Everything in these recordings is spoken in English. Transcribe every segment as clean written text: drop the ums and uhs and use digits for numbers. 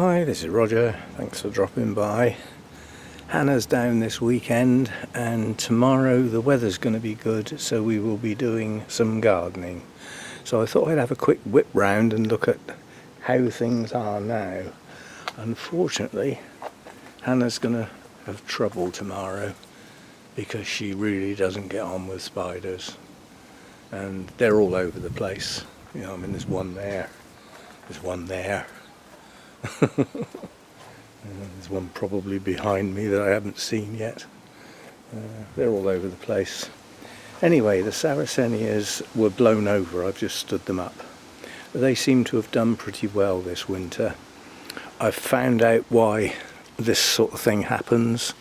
Hi, this is Roger. Thanks for dropping by. Hannah's down this weekend and tomorrow the weather's going to be good, so we will be doing some gardening. So I thought I'd have a quick whip round and look at how things are now. Unfortunately, Hannah's going to have trouble tomorrow because she really doesn't get on with spiders. And they're all over the place. You know, I mean, there's one there, there's one there. There's one probably behind me that I haven't seen yet. They're all over the place. Anyway, the Sarracenias were blown over. I've just stood them up. They seem to have done pretty well this winter. I've found out why this sort of thing happens.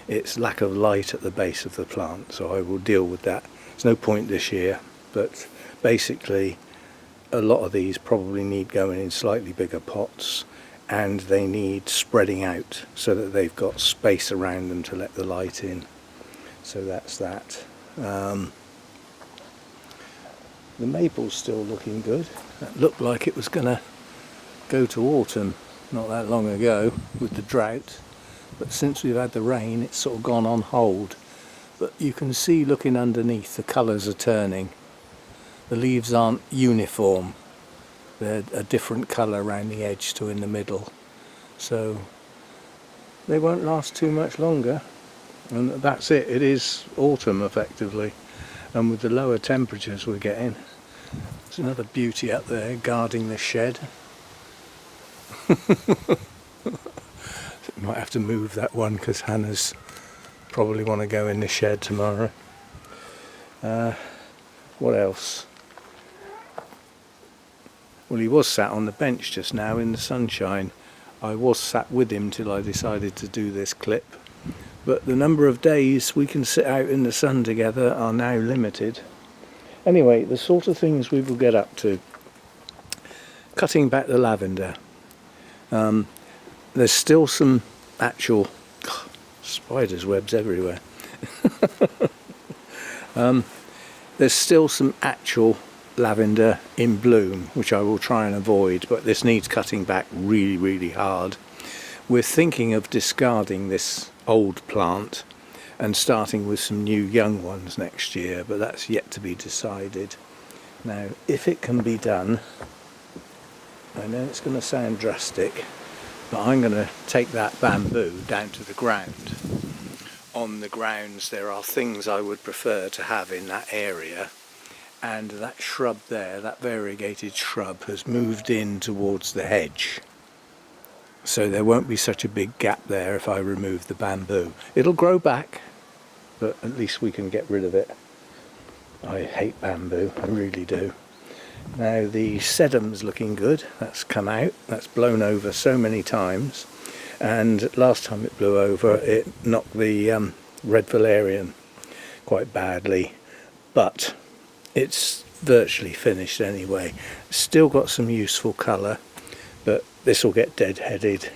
It's lack of light at the base of the plant, so I will deal with that. There's no point this year, but basically a lot of these probably need going in slightly bigger pots, and they need spreading out so that they've got space around them to let the light in. So that's that. The maple's still looking good. That looked like it was going to go to autumn not that long ago with the drought, but since we've had the rain it's sort of gone on hold. But you can see, looking underneath, the colours are turning. The leaves aren't uniform. They're a different colour around the edge to in the middle, so they won't last too much longer, and that's it. It is autumn effectively, and with the lower temperatures we're getting, there's another beauty up there guarding the shed. Might have to move that one because Hannah's probably want to go in the shed tomorrow. What else? Well, he was sat on the bench just now in the sunshine. I was sat with him till I decided to do this clip. But the number of days we can sit out in the sun together are now limited. Anyway, the sort of things we will get up to. Cutting back the lavender. There's still some actual... spiders' webs everywhere. There's still some actual lavender in bloom, which I will try and avoid, but this needs cutting back really hard. We're thinking of discarding this old plant and starting with some new young ones next year, but that's yet to be decided. Now, if it can be done, I know it's going to sound drastic, but I'm going to take that bamboo down to the ground. On the grounds there are things I would prefer to have in that area, and that shrub there, that variegated shrub, has moved in towards the hedge, so there won't be such a big gap there if I remove the bamboo. It'll grow back, but at least we can get rid of it. I hate bamboo, I really do. Now the sedum's looking good. That's come out, that's blown over so many times, and last time it blew over it knocked the red valerian quite badly, but it's virtually finished anyway. Still got some useful colour, but this will get dead-headed,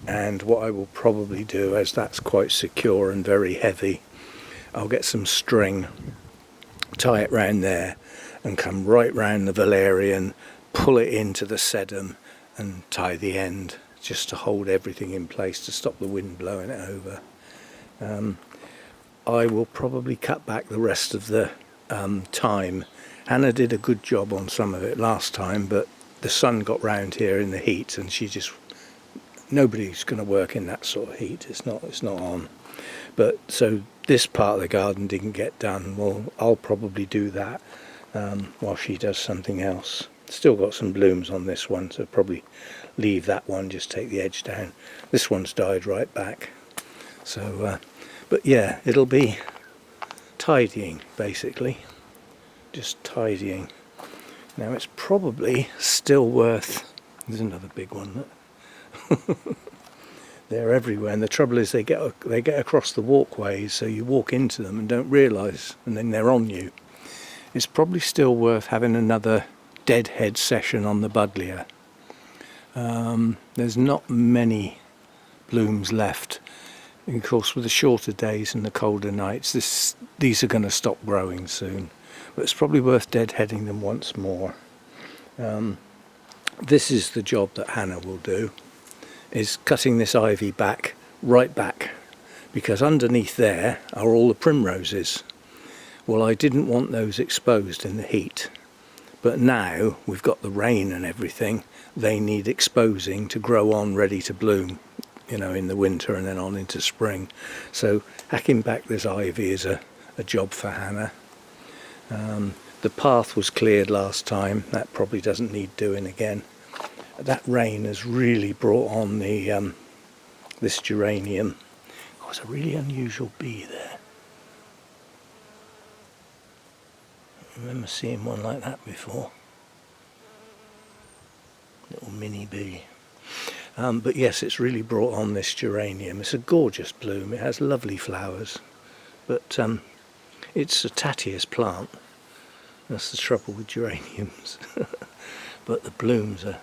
and what I will probably do, as that's quite secure and very heavy, I'll get some string, tie it round there and come right round the valerian, pull it into the sedum and tie the end just to hold everything in place to stop the wind blowing it over. I will probably cut back the rest of the thyme. Hannah did a good job on some of it last time, but the sun got round here in the heat and she just... nobody's going to work in that sort of heat. It's not on. But so this part of the garden didn't get done. Well, I'll probably do that while she does something else. Still got some blooms on this one, so probably leave that one, just take the edge down. This one's died right back. So, but yeah, it'll be tidying basically, just tidying. Now it's probably still worth... there's another big one. They're everywhere, and the trouble is they get across the walkways, so you walk into them and don't realise, and then they're on you. It's probably still worth having another deadhead session on the buddleia. There's not many blooms left. And of course, with the shorter days and the colder nights, these are going to stop growing soon. But it's probably worth deadheading them once more. This is the job that Hannah will do. is cutting this ivy back, right back, because underneath there are all the primroses. Well, I didn't want those exposed in the heat, but now we've got the rain and everything, they need exposing to grow on ready to bloom, you know, in the winter and then on into spring. So hacking back this ivy is a job for Hannah. The path was cleared last time, that probably doesn't need doing again. That rain has really brought on the this geranium. Oh, there's a really unusual bee there. I remember seeing one like that before. Little mini bee. But yes, it's really brought on this geranium. It's a gorgeous bloom, it has lovely flowers, but it's a tattiest plant. That's the trouble with geraniums. But the blooms are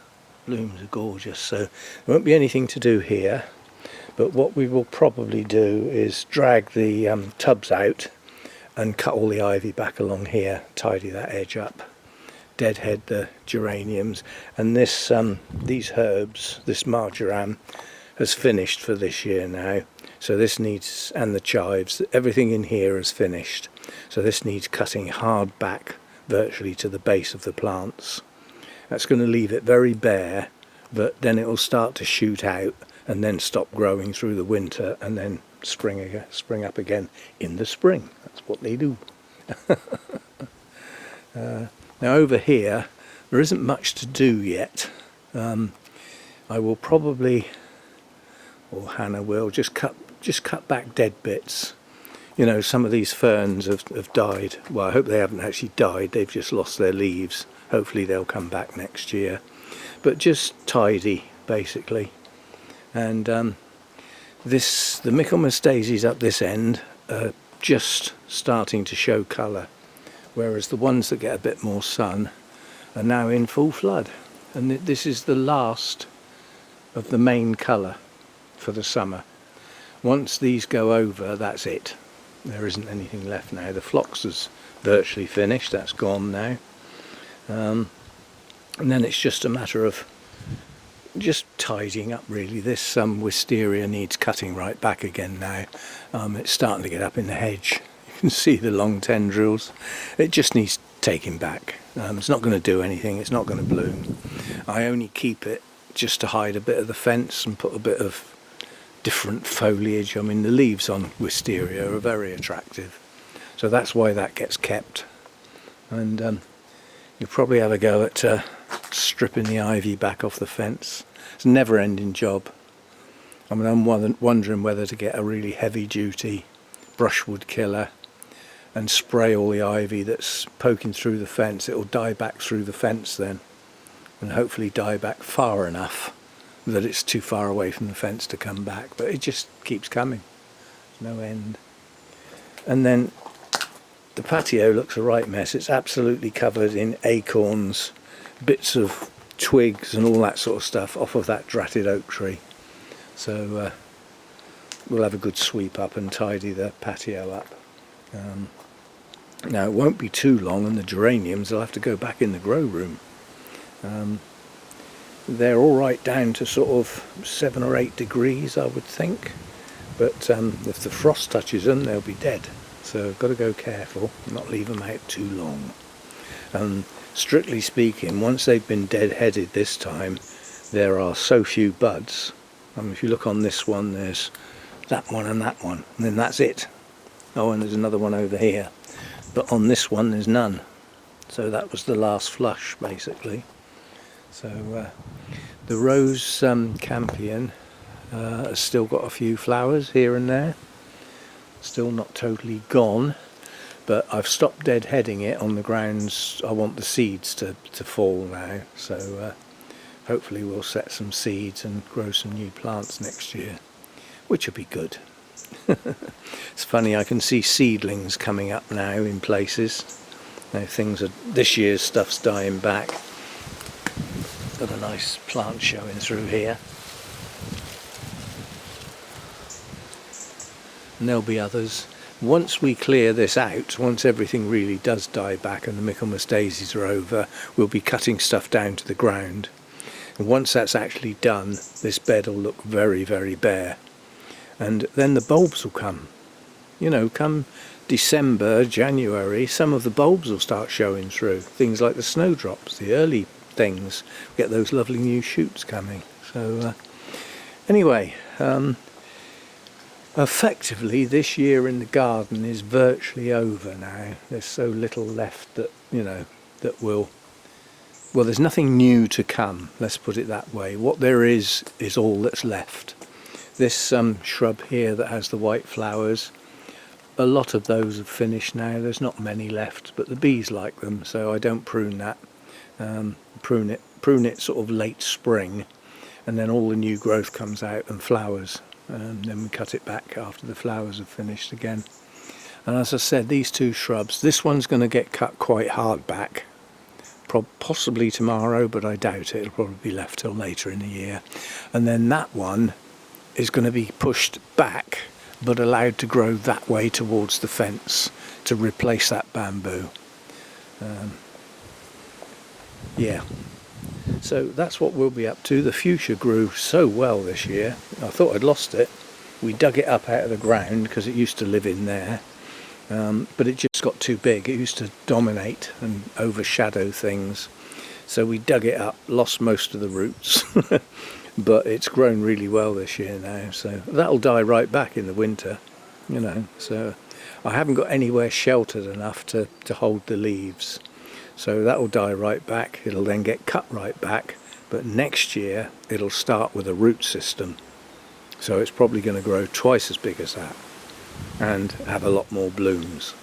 gorgeous, so there won't be anything to do here. But what we will probably do is drag the tubs out and cut all the ivy back along here, tidy that edge up, deadhead the geraniums, and this these herbs, this marjoram has finished for this year now, so this needs, and the chives, everything in here is finished, so this needs cutting hard back virtually to the base of the plants. That's going to leave it very bare, but then it will start to shoot out and then stop growing through the winter and then spring up again in the spring. That's what they do. Now over here there isn't much to do yet. I will probably, or Hannah will, just cut back dead bits. You know, some of these ferns have died. Well, I hope they haven't actually died, they've just lost their leaves. Hopefully they'll come back next year. But just tidy, basically. And the Michaelmas daisies up this end are just starting to show colour, whereas the ones that get a bit more sun are now in full flood. And this is the last of the main colour for the summer. Once these go over, that's it. There isn't anything left now. The phlox is virtually finished, that's gone now. And then it's just a matter of just tidying up, really. This wisteria needs cutting right back again now. It's starting to get up in the hedge. You can see the long tendrils. It just needs taking back. It's not going to do anything, it's not going to bloom. I only keep it just to hide a bit of the fence and put a bit of different foliage. I mean, the leaves on wisteria are very attractive, so that's why that gets kept. And you'll probably have a go at stripping the ivy back off the fence. It's a never-ending job. I mean, I'm wondering whether to get a really heavy-duty brushwood killer and spray all the ivy that's poking through the fence. It will die back through the fence then, and hopefully die back far enough that it's too far away from the fence to come back, but it just keeps coming. No end. And then the patio looks a right mess. It's absolutely covered in acorns, bits of twigs and all that sort of stuff off of that dratted oak tree. So we'll have a good sweep up and tidy the patio up. Now it won't be too long and the geraniums will have to go back in the grow room. They're all right down to sort of 7 or 8 degrees, I would think, but if the frost touches them they'll be dead, so I've got to go careful, not leave them out too long. Strictly speaking, once they've been dead-headed this time, there are so few buds. If you look on this one, there's that one and that one, and then that's it. Oh, and there's another one over here, but on this one there's none. So that was the last flush, basically. So the rose campion has still got a few flowers here and there, still not totally gone, but I've stopped deadheading it on the grounds I want the seeds to fall now. So hopefully we'll set some seeds and grow some new plants next year, which will be good. It's funny, I can see seedlings coming up now in places. Now this year's stuff's dying back. Got a nice plant showing through here. And there'll be others. Once we clear this out, once everything really does die back and the Michaelmas daisies are over, we'll be cutting stuff down to the ground. And once that's actually done, this bed will look very, very bare. And then the bulbs will come. You know, come December, January, some of the bulbs will start showing through. Things like the snowdrops, the early things, get those lovely new shoots coming. So anyway, effectively this year in the garden is virtually over now. There's so little left that, you know, that will, well, there's nothing new to come, let's put it that way. What there is all that's left. This shrub here that has the white flowers, a lot of those have finished now. There's not many left, but the bees like them, so I don't prune that. Prune it sort of late spring, and then all the new growth comes out and flowers. Then we cut it back after the flowers have finished again. And as I said, these two shrubs, this one's going to get cut quite hard back, possibly tomorrow, but I doubt it. It'll probably be left till later in the year. And then that one is going to be pushed back but allowed to grow that way towards the fence to replace that bamboo. Yeah, so that's what we'll be up to. The fuchsia grew so well this year. I thought I'd lost it. We dug it up out of the ground because it used to live in there, but it just got too big. It used to dominate and overshadow things, so we dug it up, lost most of the roots. But it's grown really well this year now, so that'll die right back in the winter, you know. So I haven't got anywhere sheltered enough to hold the leaves, so that'll die right back. It'll then get cut right back, but next year it'll start with a root system, so it's probably going to grow twice as big as that and have a lot more blooms.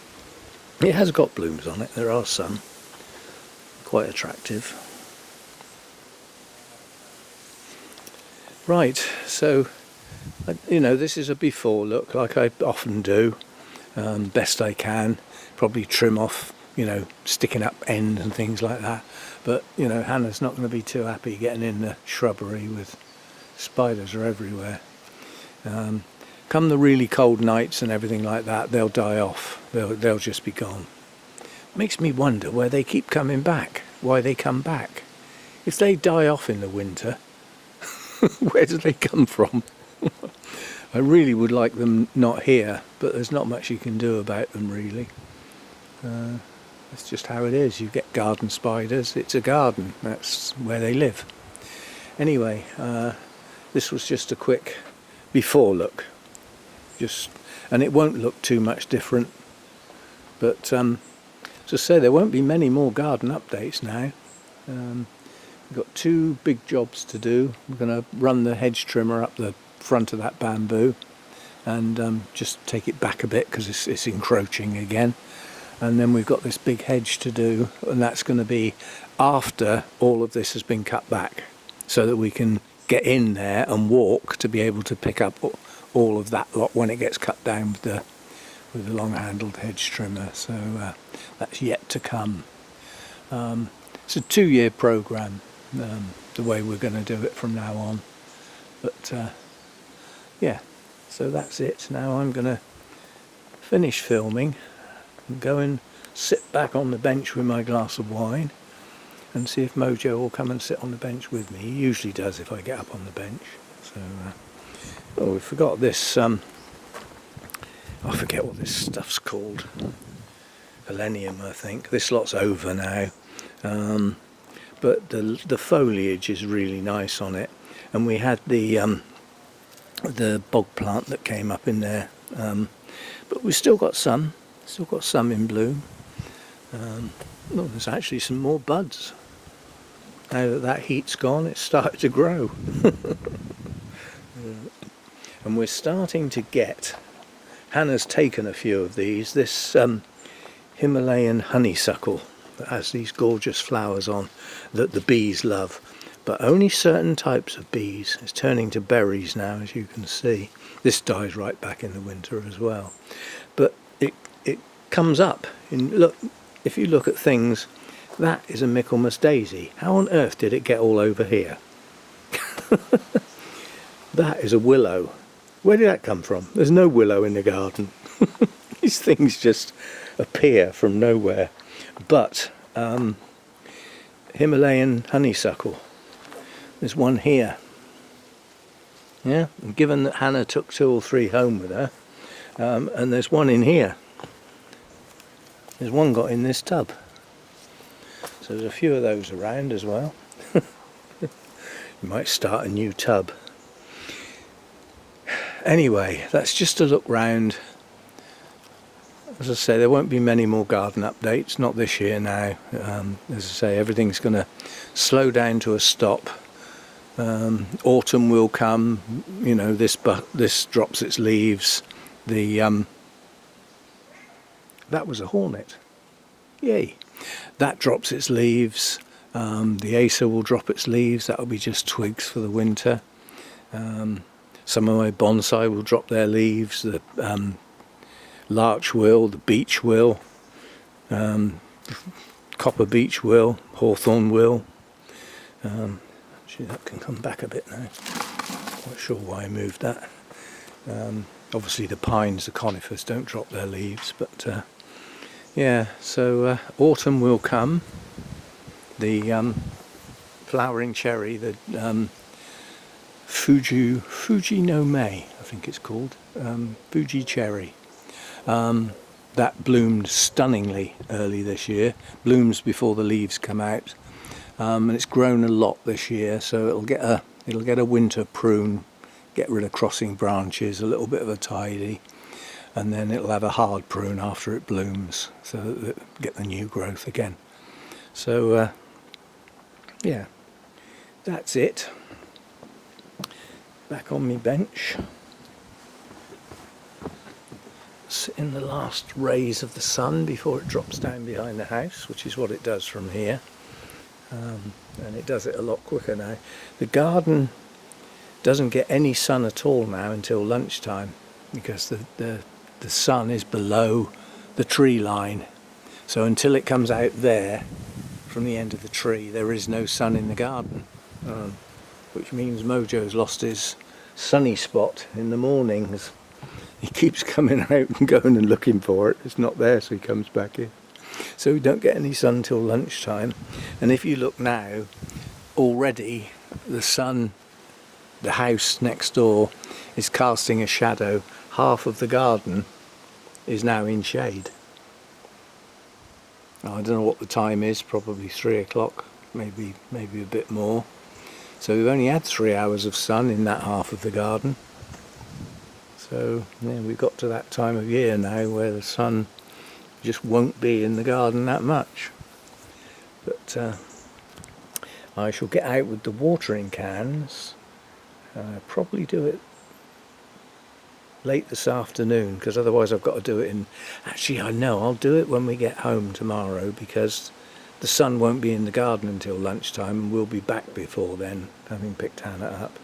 It has got blooms on it, there are some, quite attractive. Right, so, you know, this is a before look, like I often do, best I can. Probably trim off, you know, sticking up end and things like that. But, you know, Hannah's not going to be too happy getting in the shrubbery with spiders are everywhere. Come the really cold nights and everything like that, they'll die off. They'll just be gone. Makes me wonder where they keep coming back, why they come back. If they die off in the winter, where do they come from? I really would like them not here, but there's not much you can do about them really. That's just how it is. You get garden spiders, it's a garden, that's where they live. Anyway, this was just a quick before look, and it won't look too much different, but as I say, there won't be many more garden updates now. We've got two big jobs to do. We're going to run the hedge trimmer up the front of that bamboo and just take it back a bit because it's encroaching again. And then we've got this big hedge to do, and that's going to be after all of this has been cut back, so that we can get in there and walk to be able to pick up all of that lot when it gets cut down with the long-handled hedge trimmer. So that's yet to come. It's a 2-year programme, the way we're going to do it from now on. But yeah, so that's it. Now I'm going to finish filming and go and sit back on the bench with my glass of wine and see if Mojo will come and sit on the bench with me. He usually does if I get up on the bench. So, oh, we forgot this, I forget what this stuff's called. Elenium, I think. This lot's over now. But the foliage is really nice on it. And we had the bog plant that came up in there. But we've still got some in bloom. Oh, there's actually some more buds. Now that heat's gone, it's started to grow. And we're starting to get, Hannah's taken a few of these, this Himalayan honeysuckle that has these gorgeous flowers on that the bees love, but only certain types of bees. It's turning to berries now, as you can see. This dies right back in the winter as well, but it comes up. Look, if you look at things, that is a Michaelmas daisy. How on earth did it get all over here? That is a willow. Where did that come from? There's no willow in the garden. These things just appear from nowhere. But Himalayan honeysuckle, There's one here. Yeah, and given that Hannah took 2 or 3 home with her, and there's one in here. There's one got in this tub. So there's a few of those around as well. You might start a new tub. Anyway, that's just a look round. As I say, there won't be many more garden updates, not this year now. As I say, everything's going to slow down to a stop. Autumn will come, you know, this drops its leaves. That was a hornet. Yay. That drops its leaves. The Acer will drop its leaves. That'll be just twigs for the winter. Some of my bonsai will drop their leaves. The larch will, the beech will, copper beech will, hawthorn will. Actually, that can come back a bit now. Not sure why I moved that. Obviously, the pines, the conifers, don't drop their leaves, but yeah. So autumn will come. The flowering cherry, the Fuji no May, I think it's called, Fuji cherry. That bloomed stunningly early this year. Blooms before the leaves come out, and it's grown a lot this year. So it'll get a winter prune, get rid of crossing branches, a little bit of a tidy, and then it'll have a hard prune after it blooms, so that it'll get the new growth again. So yeah, that's it. Back on my bench. Sit in the last rays of the sun before it drops down behind the house, which is what it does from here. And it does it a lot quicker now. The garden doesn't get any sun at all now until lunchtime, because the sun is below the tree line. So until it comes out there from the end of the tree, there is no sun in the garden, which means Mojo's lost his sunny spot in the mornings. He keeps coming out and going and looking for it. It's not there, so he comes back in. So we don't get any sun till lunchtime. And if you look now, already the sun, the house next door, is casting a shadow. Half of the garden is now in shade. I don't know what the time is, probably 3 o'clock, maybe a bit more. So we've only had 3 hours of sun in that half of the garden. So yeah, we've got to that time of year now where the sun just won't be in the garden that much. But I shall get out with the watering cans. Probably do it late this afternoon, because otherwise I've got to do it in... Actually, I know, I'll do it when we get home tomorrow, because the sun won't be in the garden until lunchtime, and we'll be back before then, having picked Hannah up.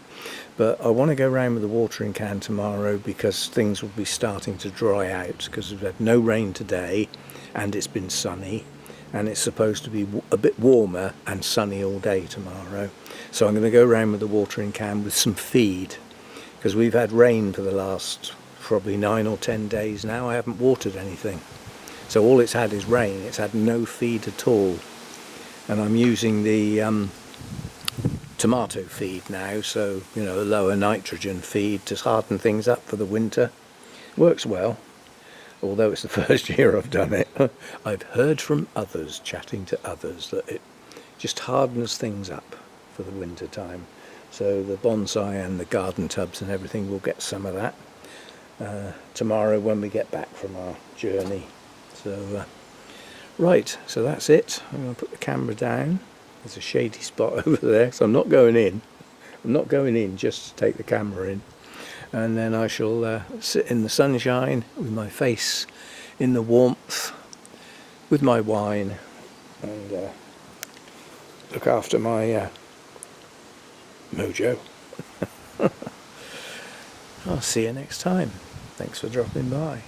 But I want to go round with the watering can tomorrow, because things will be starting to dry out, because we've had no rain today and it's been sunny, and it's supposed to be a bit warmer and sunny all day tomorrow. So I'm going to go round with the watering can with some feed, because we've had rain for the last probably 9 or 10 days now. I haven't watered anything, so all it's had is rain. It's had no feed at all, and I'm using the tomato feed now, so you know, a lower nitrogen feed to harden things up for the winter. Works well, although it's the first year I've done it. I've heard from others, chatting to others, that it just hardens things up for the winter time. So the bonsai and the garden tubs and everything will get some of that tomorrow when we get back from our journey. So right, so that's it. I'm going to put the camera down. There's a shady spot over there, so I'm not going in. I'm not going in just to take the camera in. And then I shall sit in the sunshine with my face in the warmth, with my wine, and look after my Mojo. I'll see you next time. Thanks for dropping by.